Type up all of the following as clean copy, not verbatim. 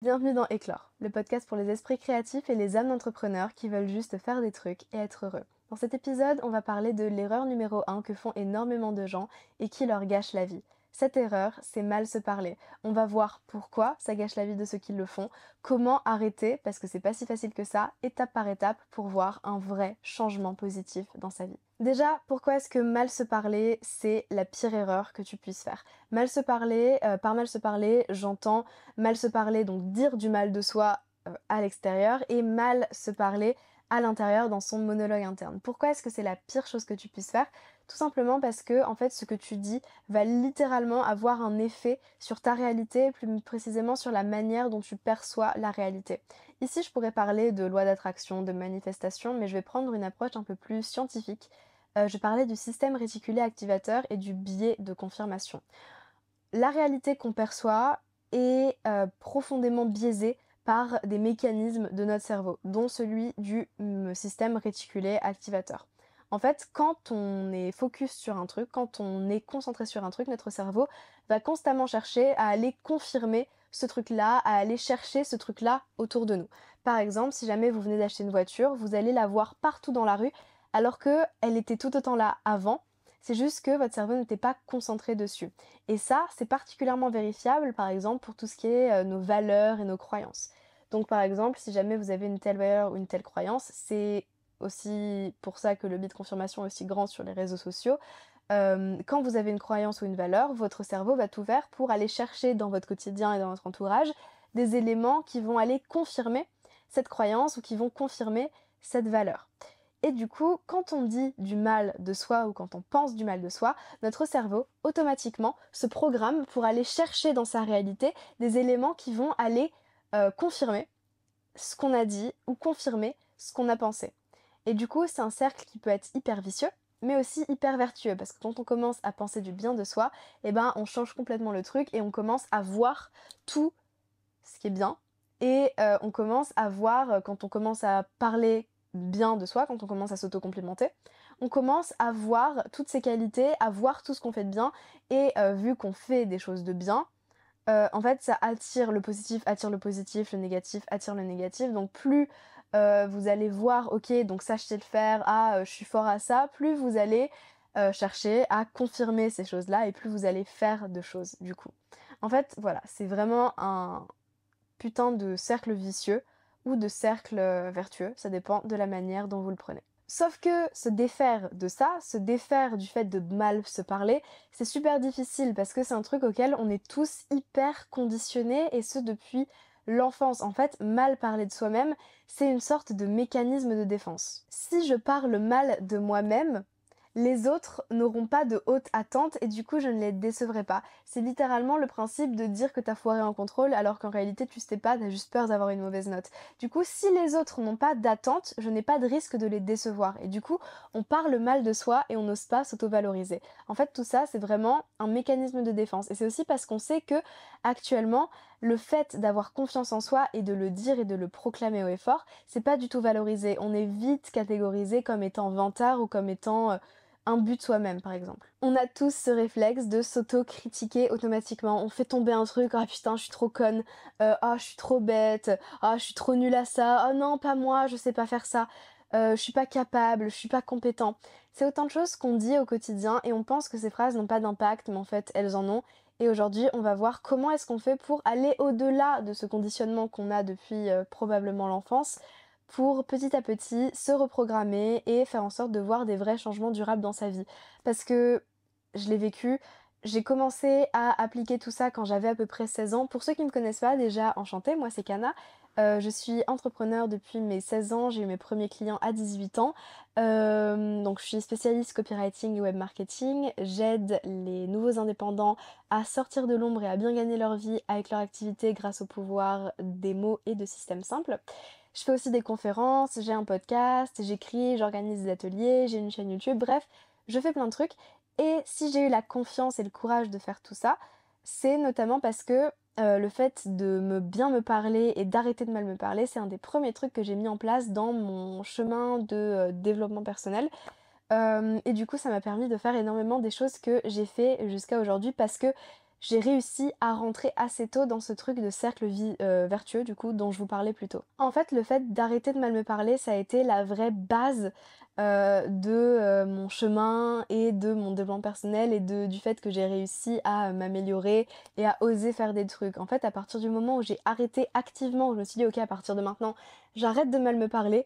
Bienvenue dans Éclore, le podcast pour les esprits créatifs et les âmes d'entrepreneurs qui veulent juste faire des trucs et être heureux. Dans cet épisode, on va parler de l'erreur numéro 1 que font énormément de gens et qui leur gâche la vie. Cette erreur, c'est mal se parler. On va voir pourquoi ça gâche la vie de ceux qui le font, comment arrêter, parce que c'est pas si facile que ça, étape par étape, pour voir un vrai changement positif dans sa vie. Déjà, pourquoi est-ce que mal se parler, c'est la pire erreur que tu puisses faire? Mal se parler, par mal se parler, j'entends mal se parler, donc dire du mal de soi à l'extérieur, et mal se parler à l'intérieur dans son monologue interne. Pourquoi est-ce que c'est la pire chose que tu puisses faire? Tout simplement parce que en fait ce que tu dis va littéralement avoir un effet sur ta réalité, plus précisément sur la manière dont tu perçois la réalité. Ici je pourrais parler de loi d'attraction, de manifestation, mais je vais prendre une approche un peu plus scientifique. Je parlais du système réticulé activateur et du biais de confirmation. La réalité qu'on perçoit est profondément biaisée par des mécanismes de notre cerveau, dont celui du système réticulé activateur. En fait, quand on est focus sur un truc, quand on est concentré sur un truc, notre cerveau va constamment chercher à aller confirmer ce truc-là, à aller chercher ce truc-là autour de nous. Par exemple, si jamais vous venez d'acheter une voiture, vous allez la voir partout dans la rue, alors qu'elle était tout autant là avant. C'est juste que votre cerveau n'était pas concentré dessus. Et ça, c'est particulièrement vérifiable, par exemple, pour tout ce qui est nos valeurs et nos croyances. Donc, par exemple, si jamais vous avez une telle valeur ou une telle croyance, c'est aussi pour ça que le biais de confirmation est aussi grand sur les réseaux sociaux. Quand vous avez une croyance ou une valeur, votre cerveau va tout faire pour aller chercher dans votre quotidien et dans votre entourage des éléments qui vont aller confirmer cette croyance ou qui vont confirmer cette valeur. Et du coup, quand on dit du mal de soi ou quand on pense du mal de soi, notre cerveau, automatiquement, se programme pour aller chercher dans sa réalité des éléments qui vont aller confirmer ce qu'on a dit ou confirmer ce qu'on a pensé. Et du coup, c'est un cercle qui peut être hyper vicieux, mais aussi hyper vertueux, parce que quand on commence à penser du bien de soi, eh ben, on change complètement le truc et on commence à voir tout ce qui est bien. Et on commence à voir, quand on commence à parler bien de soi, quand on commence à s'auto-complimenter, on commence à voir toutes ses qualités, à voir tout ce qu'on fait de bien, et vu qu'on fait des choses de bien, en fait ça attire le positif, le négatif attire le négatif, donc plus vous allez voir, ok, donc ça je sais le faire, ah je suis fort à ça, plus vous allez chercher à confirmer ces choses-là, et plus vous allez faire de choses du coup. En fait, voilà, c'est vraiment un putain de cercle vicieux ou de cercle vertueux, ça dépend de la manière dont vous le prenez. Sauf que se défaire de ça, se défaire du fait de mal se parler, c'est super difficile parce que c'est un truc auquel on est tous hyper conditionnés, et ce depuis l'enfance. En fait, mal parler de soi-même, c'est une sorte de mécanisme de défense. Si je parle mal de moi-même, les autres n'auront pas de haute attente et du coup je ne les décevrai pas. C'est littéralement le principe de dire que t'as foiré en contrôle alors qu'en réalité tu sais pas, t'as juste peur d'avoir une mauvaise note. Du coup, si les autres n'ont pas d'attente, je n'ai pas de risque de les décevoir. Et du coup, on parle mal de soi et on n'ose pas s'auto-valoriser. En fait, tout ça, c'est vraiment un mécanisme de défense. Et c'est aussi parce qu'on sait que actuellement, le fait d'avoir confiance en soi et de le dire et de le proclamer haut et fort, c'est pas du tout valorisé. On est vite catégorisé comme étant vantard ou comme étant un but soi-même, par exemple. On a tous ce réflexe de s'auto-critiquer automatiquement. On fait tomber un truc, ah putain, je suis trop conne, ah je suis trop bête, ah je suis trop nulle à ça, oh non, pas moi, je sais pas faire ça, je suis pas capable, je suis pas compétent. C'est autant de choses qu'on dit au quotidien et on pense que ces phrases n'ont pas d'impact, mais en fait elles en ont. Et aujourd'hui, on va voir comment est-ce qu'on fait pour aller au-delà de ce conditionnement qu'on a depuis probablement l'enfance, pour petit à petit se reprogrammer et faire en sorte de voir des vrais changements durables dans sa vie. Parce que je l'ai vécu, j'ai commencé à appliquer tout ça quand j'avais à peu près 16 ans. Pour ceux qui ne me connaissent pas, déjà enchantée, moi c'est Kana. Je suis entrepreneur depuis mes 16 ans, j'ai eu mes premiers clients à 18 ans. Donc je suis spécialiste copywriting et web marketing. J'aide les nouveaux indépendants à sortir de l'ombre et à bien gagner leur vie avec leur activité grâce au pouvoir des mots et de systèmes simples. Je fais aussi des conférences, j'ai un podcast, j'écris, j'organise des ateliers, j'ai une chaîne YouTube, bref, je fais plein de trucs. Et si j'ai eu la confiance et le courage de faire tout ça, c'est notamment parce que le fait de bien me parler et d'arrêter de mal me parler, c'est un des premiers trucs que j'ai mis en place dans mon chemin de développement personnel. Et du coup, ça m'a permis de faire énormément des choses que j'ai fait jusqu'à aujourd'hui parce que j'ai réussi à rentrer assez tôt dans ce truc de cercle vertueux du coup dont je vous parlais plus tôt. En fait, le fait d'arrêter de mal me parler, ça a été la vraie base de mon chemin et de mon développement personnel et du fait que j'ai réussi à m'améliorer et à oser faire des trucs. En fait, à partir du moment où j'ai arrêté activement, où je me suis dit ok, à partir de maintenant, j'arrête de mal me parler,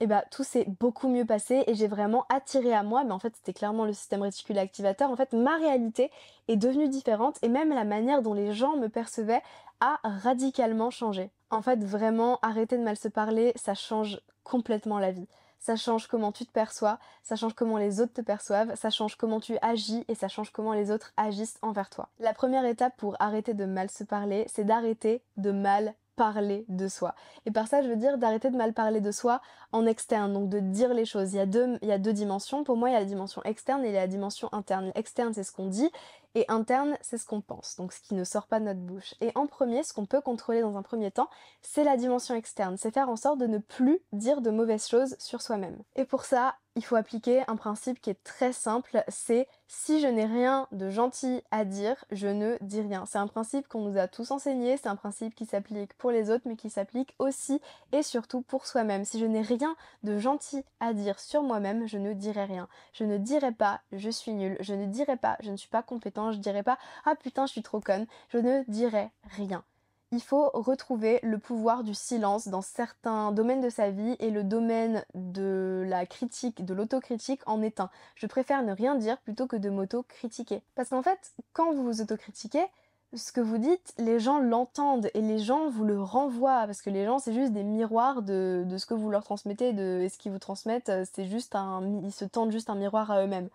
et bah tout s'est beaucoup mieux passé et j'ai vraiment attiré à moi, mais en fait c'était clairement le système réticulé activateur. En fait, ma réalité est devenue différente et même la manière dont les gens me percevaient a radicalement changé. En fait, vraiment, arrêter de mal se parler, ça change complètement la vie. Ça change comment tu te perçois, ça change comment les autres te perçoivent, ça change comment tu agis et ça change comment les autres agissent envers toi. La première étape pour arrêter de mal se parler, c'est d'arrêter de mal parler de soi. Et par ça, je veux dire d'arrêter de mal parler de soi en externe, donc de dire les choses. Il y a deux dimensions. Pour moi, il y a la dimension externe et la dimension interne. Externe, c'est ce qu'on dit, et interne, c'est ce qu'on pense, donc ce qui ne sort pas de notre bouche. Et en premier, ce qu'on peut contrôler dans un premier temps, c'est la dimension externe. C'est faire en sorte de ne plus dire de mauvaises choses sur soi-même. Et pour ça, il faut appliquer un principe qui est très simple, c'est si je n'ai rien de gentil à dire, je ne dis rien. C'est un principe qu'on nous a tous enseigné, c'est un principe qui s'applique pour les autres, mais qui s'applique aussi et surtout pour soi-même. Si je n'ai rien de gentil à dire sur moi-même, je ne dirai rien. Je ne dirai pas je suis nulle, je ne dirai pas je ne suis pas compétent, je dirai pas ah putain je suis trop conne, je ne dirai rien. Il faut retrouver le pouvoir du silence dans certains domaines de sa vie et le domaine de la critique, de l'autocritique en est un. Je préfère ne rien dire plutôt que de m'auto-critiquer. Parce qu'en fait, quand vous vous auto-critiquez, ce que vous dites, les gens l'entendent et les gens vous le renvoient parce que les gens c'est juste des miroirs de ce que vous leur transmettez et ce qu'ils vous transmettent, c'est juste ils se tendent juste un miroir à eux-mêmes.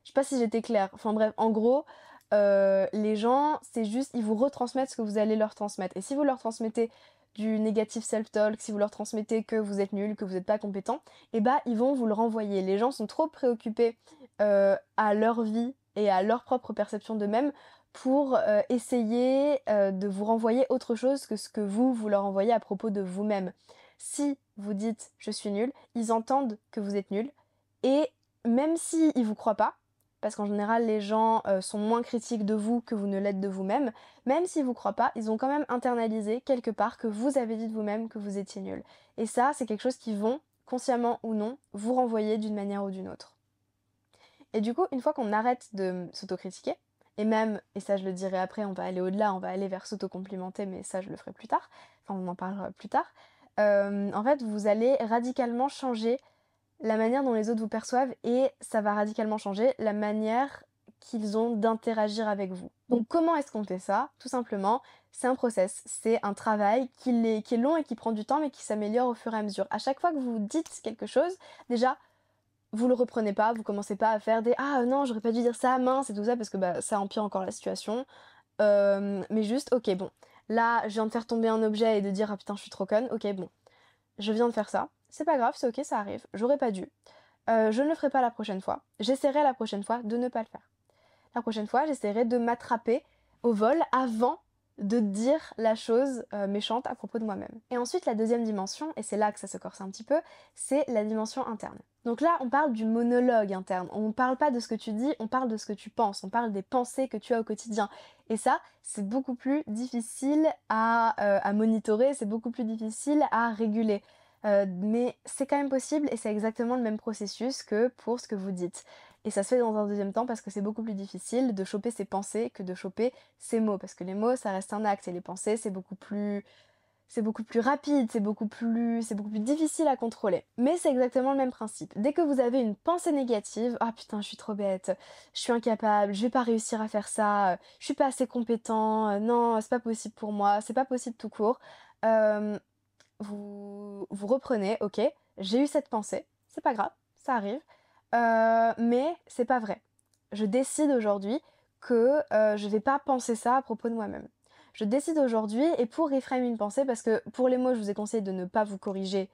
Je sais pas si j'étais claire. Enfin bref, en gros, les gens, c'est juste, ils vous retransmettent ce que vous allez leur transmettre. Et si vous leur transmettez du négatif self-talk, si vous leur transmettez que vous êtes nul, que vous n'êtes pas compétent, et bah ils vont vous le renvoyer. Les gens sont trop préoccupés à leur vie et à leur propre perception d'eux-mêmes pour essayer de vous renvoyer autre chose que ce que vous leur envoyez à propos de vous-même. Si vous dites je suis nul, ils entendent que vous êtes nul et même s'ils vous croient pas, parce qu'en général les gens sont moins critiques de vous que vous ne l'êtes de vous-même, même s'ils vous croient pas, ils ont quand même internalisé quelque part que vous avez dit de vous-même que vous étiez nul. Et ça, c'est quelque chose qu'ils vont, consciemment ou non, vous renvoyer d'une manière ou d'une autre. Et du coup, une fois qu'on arrête de s'autocritiquer, et même, et ça je le dirai après, on va aller au-delà, on va aller vers s'autocomplimenter, mais ça je le ferai plus tard, enfin on en parlera plus tard, en fait vous allez radicalement changer la manière dont les autres vous perçoivent et ça va radicalement changer la manière qu'ils ont d'interagir avec vous. Donc comment est-ce qu'on fait ça? Tout simplement, c'est un process, c'est un travail qui est long et qui prend du temps mais qui s'améliore au fur et à mesure. À chaque fois que vous dites quelque chose, déjà, vous le reprenez pas, vous commencez pas à faire des «Ah non, j'aurais pas dû dire ça, mince» et tout ça parce que bah, ça empire encore la situation. Mais juste, ok, bon, là, je viens de faire tomber un objet et de dire «Ah putain, je suis trop conne», ok, bon, je viens de faire ça, c'est pas grave, c'est ok, ça arrive, j'aurais pas dû. Je ne le ferai pas la prochaine fois. J'essaierai la prochaine fois de ne pas le faire. La prochaine fois, j'essaierai de m'attraper au vol avant de dire la chose méchante à propos de moi-même. Et ensuite, la deuxième dimension, et c'est là que ça se corse un petit peu, c'est la dimension interne. Donc là, on parle du monologue interne. On ne parle pas de ce que tu dis, on parle de ce que tu penses. On parle des pensées que tu as au quotidien. Et ça, c'est beaucoup plus difficile à monitorer, c'est beaucoup plus difficile à réguler. Mais c'est quand même possible et c'est exactement le même processus que pour ce que vous dites. Et ça se fait dans un deuxième temps parce que c'est beaucoup plus difficile de choper ses pensées que de choper ses mots. Parce que les mots, ça reste un acte et les pensées, c'est beaucoup plus rapide, c'est beaucoup plus difficile à contrôler. Mais c'est exactement le même principe. Dès que vous avez une pensée négative, ah putain, je suis trop bête, je suis incapable, je vais pas réussir à faire ça, je suis pas assez compétent, non, c'est pas possible pour moi, c'est pas possible tout court. euh, vous reprenez, ok, j'ai eu cette pensée, c'est pas grave, ça arrive, mais c'est pas vrai. Je décide aujourd'hui que je vais pas penser ça à propos de moi-même. Je décide aujourd'hui, et pour reframe une pensée, parce que pour les mots, je vous ai conseillé de ne pas vous corriger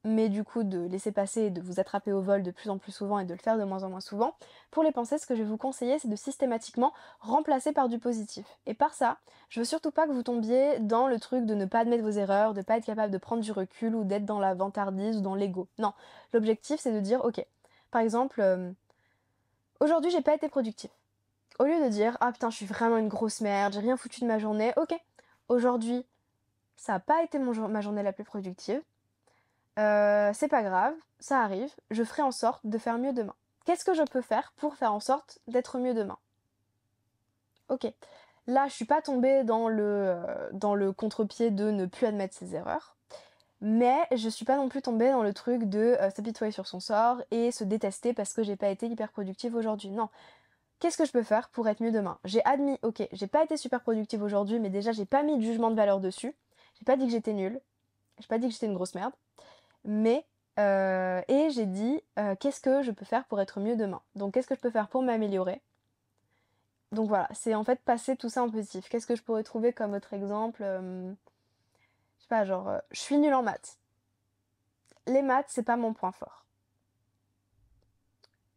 mais du coup de laisser passer et de vous attraper au vol de plus en plus souvent et de le faire de moins en moins souvent. Pour les pensées, ce que je vais vous conseiller, c'est de systématiquement remplacer par du positif. Et par ça, je veux surtout pas que vous tombiez dans le truc de ne pas admettre vos erreurs, de pas être capable de prendre du recul ou d'être dans la vantardise ou dans l'ego. Non, l'objectif c'est de dire ok, par exemple, aujourd'hui j'ai pas été productif. Au lieu de dire ah putain, je suis vraiment une grosse merde, j'ai rien foutu de ma journée, ok, aujourd'hui, ça n'a pas été ma journée la plus productive, c'est pas grave, ça arrive, je ferai en sorte de faire mieux demain. Qu'est-ce que je peux faire pour faire en sorte d'être mieux demain? Ok, là je suis pas tombée dans le contre-pied de ne plus admettre ses erreurs, mais je suis pas non plus tombée dans le truc de s'apitoyer sur son sort et se détester parce que j'ai pas été hyper productive aujourd'hui. Non. Qu'est-ce que je peux faire pour être mieux demain? J'ai admis, ok, j'ai pas été super productive aujourd'hui, mais déjà j'ai pas mis de jugement de valeur dessus. J'ai pas dit que j'étais nulle, j'ai pas dit que j'étais une grosse merde, mais et j'ai dit qu'est-ce que je peux faire pour être mieux demain? Donc qu'est-ce que je peux faire pour m'améliorer? Donc voilà, c'est en fait passer tout ça en positif. Qu'est-ce que je pourrais trouver comme autre exemple? Je sais pas, genre, je suis nulle en maths. Les maths, c'est pas mon point fort.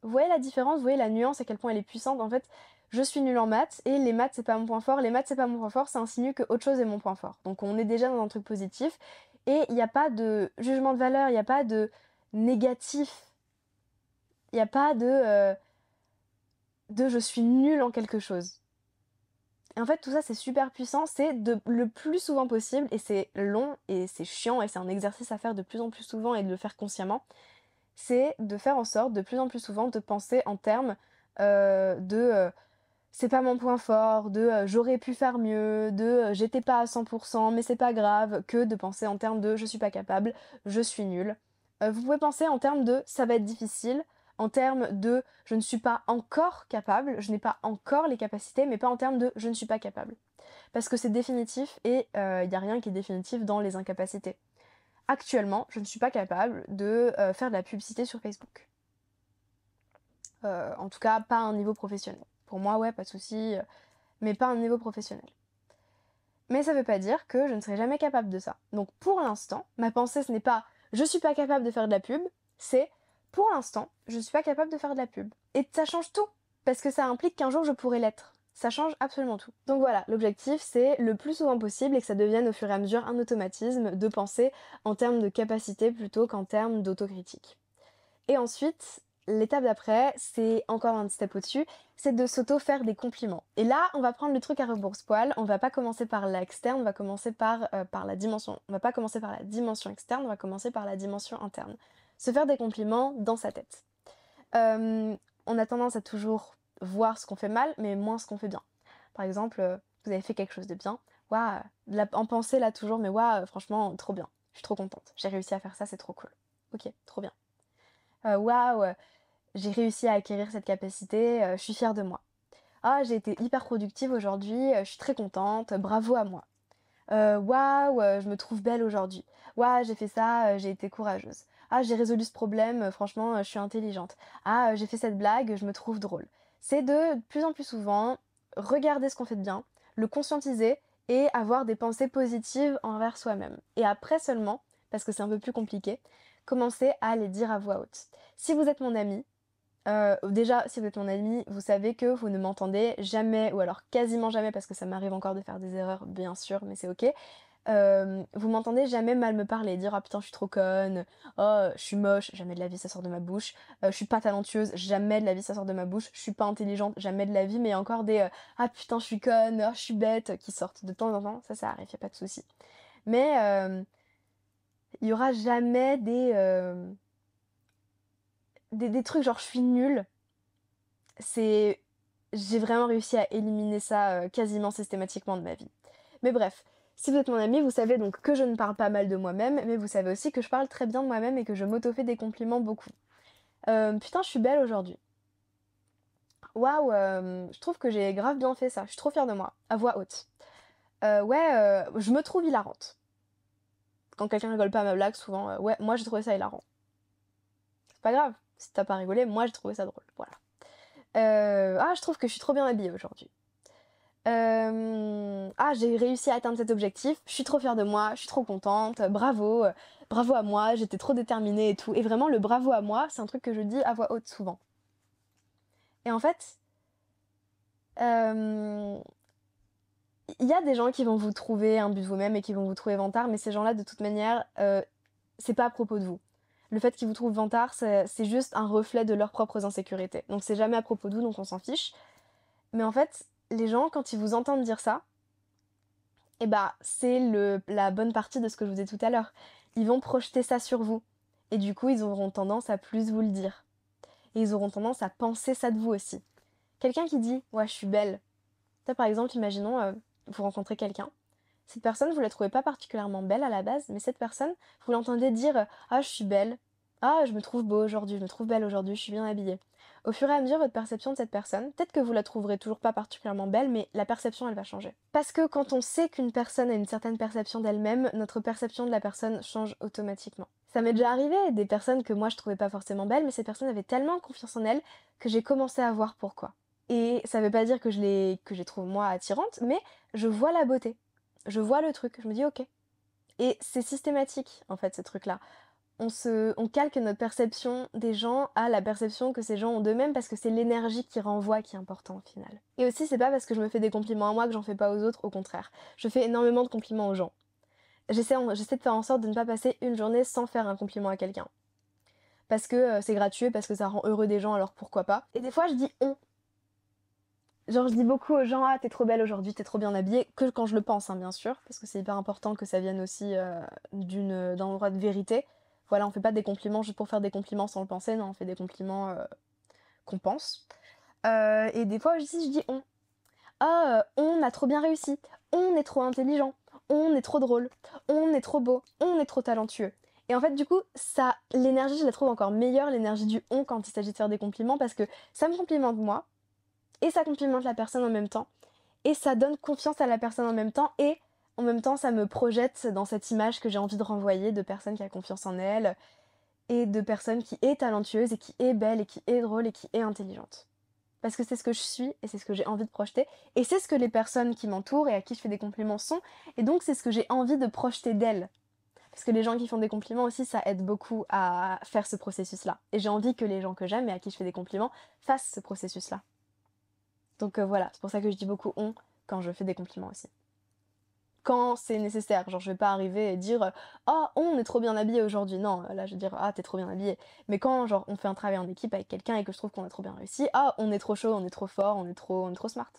Vous voyez la différence, vous voyez la nuance, à quel point elle est puissante. En fait, je suis nulle en maths et les maths c'est pas mon point fort. Les maths c'est pas mon point fort, ça insinue que autre chose est mon point fort. Donc on est déjà dans un truc positif et il n'y a pas de jugement de valeur, il n'y a pas de négatif, il n'y a pas de je suis nulle en quelque chose. Et en fait tout ça c'est super puissant, c'est de le plus souvent possible et c'est long et c'est chiant et c'est un exercice à faire de plus en plus souvent et de le faire consciemment. C'est de faire en sorte de plus en plus souvent de penser en termes de c'est pas mon point fort, de j'aurais pu faire mieux, de j'étais pas à 100% mais c'est pas grave, que de penser en termes de je suis pas capable, je suis nulle. Vous pouvez penser en termes de ça va être difficile, en termes de je ne suis pas encore capable, je n'ai pas encore les capacités, mais pas en termes de je ne suis pas capable. Parce que c'est définitif et il n'y a rien qui est définitif dans les incapacités. Actuellement, je ne suis pas capable de faire de la publicité sur Facebook. En tout cas, pas à un niveau professionnel. Pour moi, ouais, pas de souci, mais pas à un niveau professionnel. Mais ça veut pas dire que je ne serai jamais capable de ça. Donc pour l'instant, ma pensée ce n'est pas je suis pas capable de faire de la pub, c'est pour l'instant, je suis pas capable de faire de la pub. Et ça change tout, parce que ça implique qu'un jour je pourrai l'être. Ça change absolument tout. Donc voilà, l'objectif c'est le plus souvent possible et que ça devienne au fur et à mesure un automatisme de penser en termes de capacité plutôt qu'en termes d'autocritique. Et ensuite, l'étape d'après, c'est encore un step au-dessus, c'est de s'auto-faire des compliments. Et là, on va prendre le truc à rebours-poil, on va pas commencer par l'externe, on va commencer par la dimension. On va pas commencer par la dimension externe, on va commencer par la dimension interne. Se faire des compliments dans sa tête. Euh, on a tendance à toujours voir ce qu'on fait mal, mais moins ce qu'on fait bien. Par exemple, vous avez fait quelque chose de bien, waouh, en pensée là toujours, mais waouh, franchement, trop bien, je suis trop contente, j'ai réussi à faire ça, c'est trop cool. Ok, trop bien. Waouh, j'ai réussi à acquérir cette capacité, je suis fière de moi. Ah, j'ai été hyper productive aujourd'hui, je suis très contente, bravo à moi. Waouh, je me trouve belle aujourd'hui. Waouh, j'ai fait ça, j'ai été courageuse. Ah, j'ai résolu ce problème, franchement, je suis intelligente. Ah, j'ai fait cette blague, je me trouve drôle. C'est de plus en plus souvent regarder ce qu'on fait de bien, le conscientiser et avoir des pensées positives envers soi-même. Et après seulement, parce que c'est un peu plus compliqué, commencer à les dire à voix haute. Si vous êtes mon ami, déjà, si vous êtes mon ami, vous savez que vous ne m'entendez jamais, ou alors quasiment jamais, parce que ça m'arrive encore de faire des erreurs, bien sûr, mais c'est ok. Vous m'entendez jamais mal me parler, dire ah putain je suis trop conne, oh je suis moche, jamais de la vie ça sort de ma bouche, je suis pas talentueuse, jamais de la vie ça sort de ma bouche, je suis pas intelligente, jamais de la vie, mais il y a encore des ah putain je suis conne, oh, je suis bête qui sortent de temps en temps, ça arrive, y a pas de souci. Mais il y aura jamais des trucs genre je suis nulle, c'est j'ai vraiment réussi à éliminer ça quasiment systématiquement de ma vie. Mais bref, si vous êtes mon ami, vous savez donc que je ne parle pas mal de moi-même, mais vous savez aussi que je parle très bien de moi-même et que je m'auto-fais des compliments beaucoup. Putain, je suis belle aujourd'hui. Waouh, je trouve que j'ai grave bien fait ça, je suis trop fière de moi, à voix haute. Ouais, je me trouve hilarante. Quand quelqu'un rigole pas à ma blague, souvent, ouais, moi j'ai trouvé ça hilarant. C'est pas grave, si t'as pas rigolé, moi j'ai trouvé ça drôle, voilà. Ah, je trouve que je suis trop bien habillée aujourd'hui. Ah, j'ai réussi à atteindre cet objectif, je suis trop fière de moi, je suis trop contente, bravo, bravo à moi, j'étais trop déterminée et tout. Et vraiment, le bravo à moi, c'est un truc que je dis à voix haute souvent. Et en fait, euh, il y a des gens qui vont vous trouver imbu de vous-même et qui vont vous trouver vantard, mais ces gens-là, de toute manière, c'est pas à propos de vous. Le fait qu'ils vous trouvent vantard, c'est juste un reflet de leurs propres insécurités. Donc c'est jamais à propos de vous, donc on s'en fiche. Mais en fait, les gens, quand ils vous entendent dire ça, et bah, c'est la bonne partie de ce que je vous ai dit tout à l'heure. Ils vont projeter ça sur vous. Et du coup, ils auront tendance à plus vous le dire. Et ils auront tendance à penser ça de vous aussi. Quelqu'un qui dit «Ouais, je suis belle». Toi, par exemple, imaginons, vous rencontrez quelqu'un. Cette personne, vous la trouvez pas particulièrement belle à la base, mais cette personne, vous l'entendez dire «Ah, je suis belle. Ah, je me trouve beau aujourd'hui, je me trouve belle aujourd'hui, je suis bien habillée». Au fur et à mesure, votre perception de cette personne, peut-être que vous la trouverez toujours pas particulièrement belle, mais la perception, elle va changer. Parce que quand on sait qu'une personne a une certaine perception d'elle-même, notre perception de la personne change automatiquement. Ça m'est déjà arrivé, des personnes que moi je trouvais pas forcément belles, mais ces personnes avaient tellement confiance en elles que j'ai commencé à voir pourquoi. Et ça veut pas dire que je les trouve moi attirantes, mais je vois la beauté. Je vois le truc, je me dis ok. Et c'est systématique en fait ce truc-là. On calque notre perception des gens à la perception que ces gens ont d'eux-mêmes parce que c'est l'énergie qui renvoie qui est important au final. Et aussi c'est pas parce que je me fais des compliments à moi que j'en fais pas aux autres, au contraire. Je fais énormément de compliments aux gens. J'essaie de faire en sorte de ne pas passer une journée sans faire un compliment à quelqu'un. Parce que c'est gratuit, parce que ça rend heureux des gens, alors pourquoi pas. Et des fois je dis on. Genre je dis beaucoup aux gens «Ah t'es trop belle aujourd'hui, t'es trop bien habillée», que quand je le pense hein, bien sûr, parce que c'est hyper important que ça vienne aussi d'un endroit de vérité. Voilà, on fait pas des compliments juste pour faire des compliments sans le penser, non, on fait des compliments qu'on pense. Et des fois aussi je dis «on». «Ah on a trop bien réussi, on est trop intelligent, on est trop drôle, on est trop beau, on est trop talentueux». Et en fait du coup, ça, l'énergie je la trouve encore meilleure, l'énergie du «on» quand il s'agit de faire des compliments, parce que ça me complimente moi, et ça complimente la personne en même temps. Et ça donne confiance à la personne en même temps. Et en même temps, ça me projette dans cette image que j'ai envie de renvoyer de personne qui a confiance en elle. Et de personne qui est talentueuse et qui est belle et qui est drôle et qui est intelligente. Parce que c'est ce que je suis et c'est ce que j'ai envie de projeter. Et c'est ce que les personnes qui m'entourent et à qui je fais des compliments sont. Et donc c'est ce que j'ai envie de projeter d'elles. Parce que les gens qui font des compliments aussi, ça aide beaucoup à faire ce processus-là. Et j'ai envie que les gens que j'aime et à qui je fais des compliments fassent ce processus-là. Donc voilà, c'est pour ça que je dis beaucoup on quand je fais des compliments aussi. Quand c'est nécessaire, genre je vais pas arriver et dire «Oh, on est trop bien habillé aujourd'hui». Non, là je vais dire «Ah, t'es trop bien habillé». Mais quand genre on fait un travail en équipe avec quelqu'un et que je trouve qu'on a trop bien réussi, «Ah, on est trop chaud, on est trop fort, on est trop smart».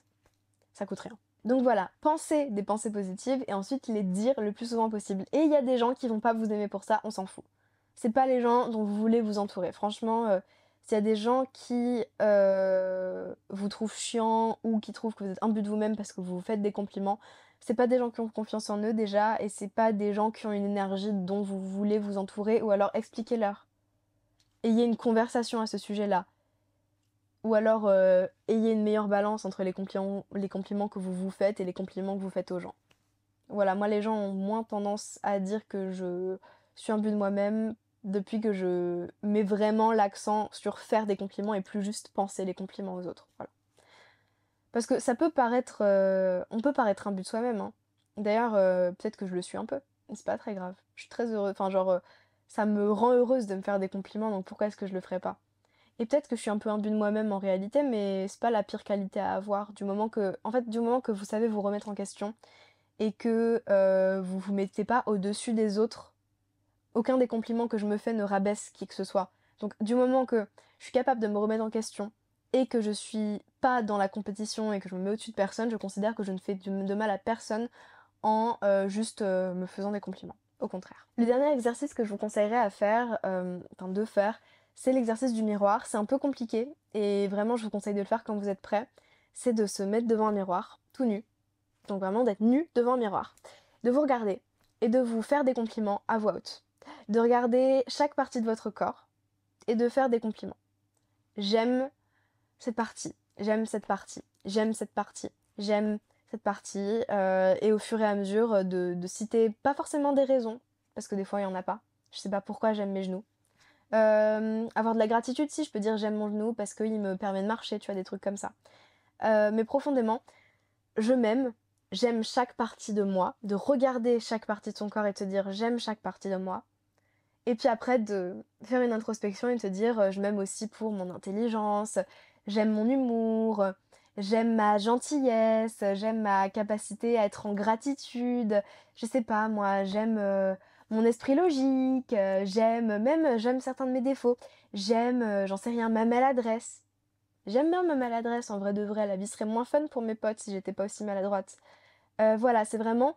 Ça coûte rien. Donc voilà, pensez des pensées positives et ensuite les dire le plus souvent possible. Et il y a des gens qui vont pas vous aimer pour ça, on s'en fout. C'est pas les gens dont vous voulez vous entourer. Franchement, s'il y a des gens qui vous trouvent chiant ou qui trouvent que vous êtes imbu de vous-même parce que vous vous faites des compliments, c'est pas des gens qui ont confiance en eux déjà et c'est pas des gens qui ont une énergie dont vous voulez vous entourer ou alors expliquez-leur. Ayez une conversation à ce sujet-là. Ou alors, ayez une meilleure balance entre les compliments que vous vous faites et les compliments que vous faites aux gens. Voilà, moi les gens ont moins tendance à dire que je suis un but de moi-même depuis que je mets vraiment l'accent sur faire des compliments et plus juste penser les compliments aux autres. Voilà. Parce que ça peut paraître, on peut paraître un but de soi-même, hein. D'ailleurs, peut-être que je le suis un peu, mais c'est pas très grave. Je suis très heureuse, enfin genre, ça me rend heureuse de me faire des compliments, donc pourquoi est-ce que je le ferais pas? Et peut-être que je suis un peu imbu de moi-même en réalité, mais c'est pas la pire qualité à avoir. Du moment que vous savez vous remettre en question et que vous vous mettez pas au-dessus des autres, aucun des compliments que je me fais ne rabaisse qui que ce soit. Donc du moment que je suis capable de me remettre en question et que je suis pas dans la compétition et que je me mets au-dessus de personne, je considère que je ne fais de mal à personne en juste me faisant des compliments. Au contraire. Le dernier exercice que je vous conseillerais à faire, enfin de faire, c'est l'exercice du miroir. C'est un peu compliqué et vraiment je vous conseille de le faire quand vous êtes prêt. C'est de se mettre devant un miroir, tout nu. Donc vraiment d'être nu devant un miroir. De vous regarder et de vous faire des compliments à voix haute. De regarder chaque partie de votre corps et de faire des compliments. J'aime cette partie, j'aime cette partie, j'aime cette partie, j'aime cette partie, et au fur et à mesure de citer pas forcément des raisons, parce que des fois il y en a pas. Je sais pas pourquoi j'aime mes genoux. Avoir de la gratitude si je peux dire j'aime mon genou parce qu'il me permet de marcher, tu vois, des trucs comme ça. Mais profondément, je m'aime, j'aime chaque partie de moi, de regarder chaque partie de son corps et de se dire j'aime chaque partie de moi. Et puis après de faire une introspection et de se dire je m'aime aussi pour mon intelligence, j'aime mon humour, j'aime ma gentillesse, j'aime ma capacité à être en gratitude, je sais pas moi, j'aime mon esprit logique, j'aime certains de mes défauts, j'aime, j'en sais rien, ma maladresse, J'aime bien ma maladresse, en vrai de vrai, la vie serait moins fun pour mes potes si j'étais pas aussi maladroite. Voilà, c'est vraiment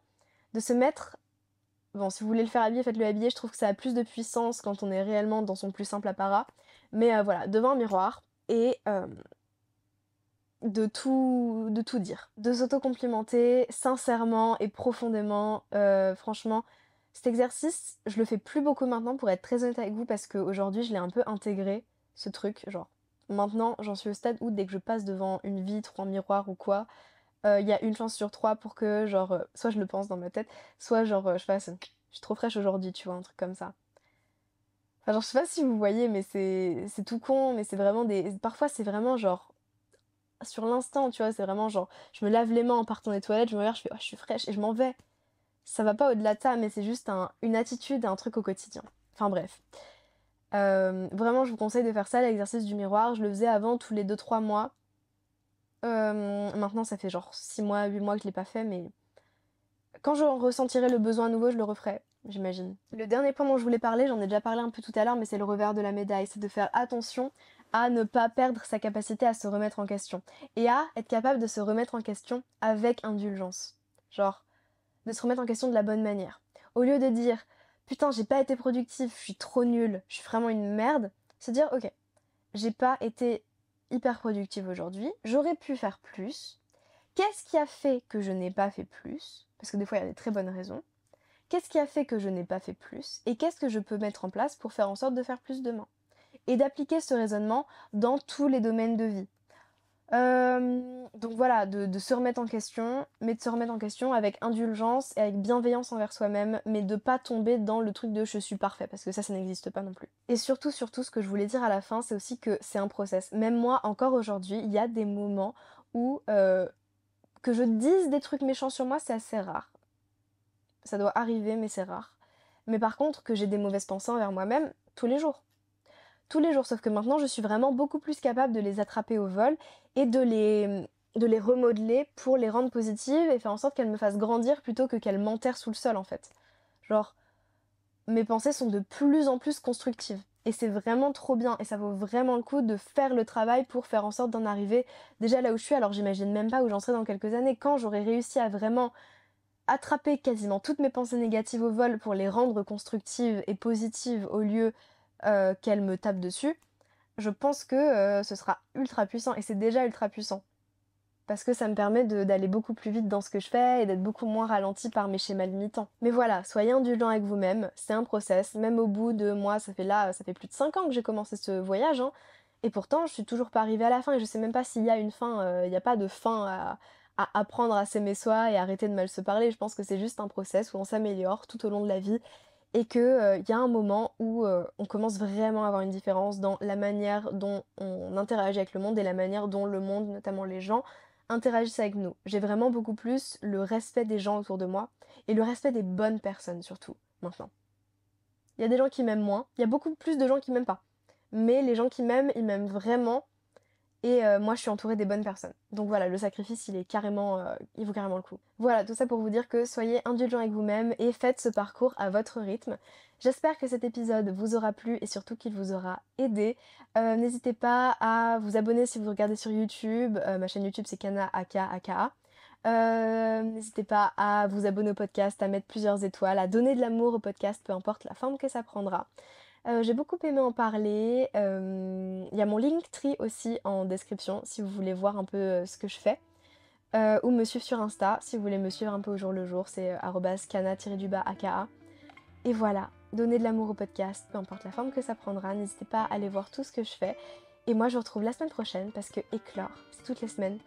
de se mettre bon, si vous voulez le faire habiller, faites-le habiller, je trouve que ça a plus de puissance quand on est réellement dans son plus simple apparat. Mais voilà, devant un miroir et de tout dire. De s'auto-complimenter sincèrement et profondément. Franchement, cet exercice, je le fais plus beaucoup maintenant pour être très honnête avec vous parce qu'aujourd'hui je l'ai un peu intégré, ce truc. Genre, maintenant j'en suis au stade où dès que je passe devant une vitre ou un miroir ou quoi, il y a une chance sur trois pour que genre, soit je le pense dans ma tête, soit genre je fasse: «Je suis trop fraîche aujourd'hui», tu vois? Un truc comme ça. Enfin genre je sais pas si vous voyez mais c'est tout con, mais c'est vraiment des parfois c'est vraiment genre sur l'instant, tu vois? C'est vraiment genre, je me lave les mains en partant des toilettes, je me regarde, je fais: «Oh je suis fraîche» et je m'en vais. Ça va pas au-delà de ça, mais c'est juste une attitude, un truc au quotidien. Enfin bref. Vraiment je vous conseille de faire ça, l'exercice du miroir. Je le faisais avant tous les 2-3 mois. Maintenant ça fait genre 6 mois, 8 mois que je l'ai pas fait, mais quand je ressentirai le besoin à nouveau, je le referai, j'imagine. Le dernier point dont je voulais parler, j'en ai déjà parlé un peu tout à l'heure, mais c'est le revers de la médaille, c'est de faire attention à ne pas perdre sa capacité à se remettre en question. Et à être capable de se remettre en question avec indulgence. Genre, de se remettre en question de la bonne manière. Au lieu de dire putain, j'ai pas été productif, je suis trop nulle, je suis vraiment une merde, se dire ok, j'ai pas été hyper productive aujourd'hui, j'aurais pu faire plus. Qu'est-ce qui a fait que je n'ai pas fait plus? Parce que des fois, il y a des très bonnes raisons. Qu'est-ce qui a fait que je n'ai pas fait plus? Et qu'est-ce que je peux mettre en place pour faire en sorte de faire plus demain? Et d'appliquer ce raisonnement dans tous les domaines de vie. Donc voilà, de se remettre en question, mais de se remettre en question avec indulgence et avec bienveillance envers soi-même, mais de pas tomber dans le truc de je suis parfait, parce que ça n'existe pas non plus. Et surtout, surtout, ce que je voulais dire à la fin, c'est aussi que c'est un process. Même moi, encore aujourd'hui, il y a des moments où que je dise des trucs méchants sur moi, c'est assez rare. Ça doit arriver, mais c'est rare. Mais par contre, que j'ai des mauvaises pensées envers moi-même, tous les jours. Tous les jours, sauf que maintenant, je suis vraiment beaucoup plus capable de les attraper au vol et de les remodeler pour les rendre positives et faire en sorte qu'elles me fassent grandir plutôt que qu'elles m'enterrent sous le sol, en fait. Genre, mes pensées sont de plus en plus constructives. Et c'est vraiment trop bien, et ça vaut vraiment le coup de faire le travail pour faire en sorte d'en arriver déjà là où je suis. Alors j'imagine même pas où j'en serai dans quelques années, quand j'aurai réussi à vraiment attraper quasiment toutes mes pensées négatives au vol pour les rendre constructives et positives au lieu qu'elles me tapent dessus, je pense que ce sera ultra puissant, et c'est déjà ultra puissant. Parce que ça me permet d'aller beaucoup plus vite dans ce que je fais et d'être beaucoup moins ralentie par mes schémas limitants. Mais voilà, soyez indulgents avec vous-même, c'est un process, même au bout de moi, ça fait plus de 5 ans que j'ai commencé ce voyage, hein, et pourtant je suis toujours pas arrivée à la fin, et je sais même pas s'il y a une fin, il n'y a pas de fin à apprendre à s'aimer soi et arrêter de mal se parler. Je pense que c'est juste un process où on s'améliore tout au long de la vie, et que, y a un moment où, on commence vraiment à avoir une différence dans la manière dont on interagit avec le monde et la manière dont le monde, notamment les gens, interagissent avec nous. J'ai vraiment beaucoup plus le respect des gens autour de moi et le respect des bonnes personnes surtout, maintenant. Il y a des gens qui m'aiment moins, il y a beaucoup plus de gens qui m'aiment pas. Mais les gens qui m'aiment, ils m'aiment vraiment, et moi je suis entourée des bonnes personnes. Donc voilà, le sacrifice il vaut carrément le coup. Voilà, tout ça pour vous dire que soyez indulgents avec vous-même et faites ce parcours à votre rythme. J'espère que cet épisode vous aura plu et surtout qu'il vous aura aidé. N'hésitez pas à vous abonner si vous regardez sur YouTube. Ma chaîne YouTube c'est Kana Aka Aka. N'hésitez pas à vous abonner au podcast, à mettre plusieurs étoiles, à donner de l'amour au podcast, peu importe la forme que ça prendra. J'ai beaucoup aimé en parler. Il y a mon Linktree aussi en description si vous voulez voir un peu ce que je fais. Ou me suivre sur Insta si vous voulez me suivre un peu au jour le jour, c'est @kana-aka. Et voilà, donnez de l'amour au podcast, peu importe la forme que ça prendra. N'hésitez pas à aller voir tout ce que je fais. Et moi je vous retrouve la semaine prochaine parce que éclore, c'est toutes les semaines.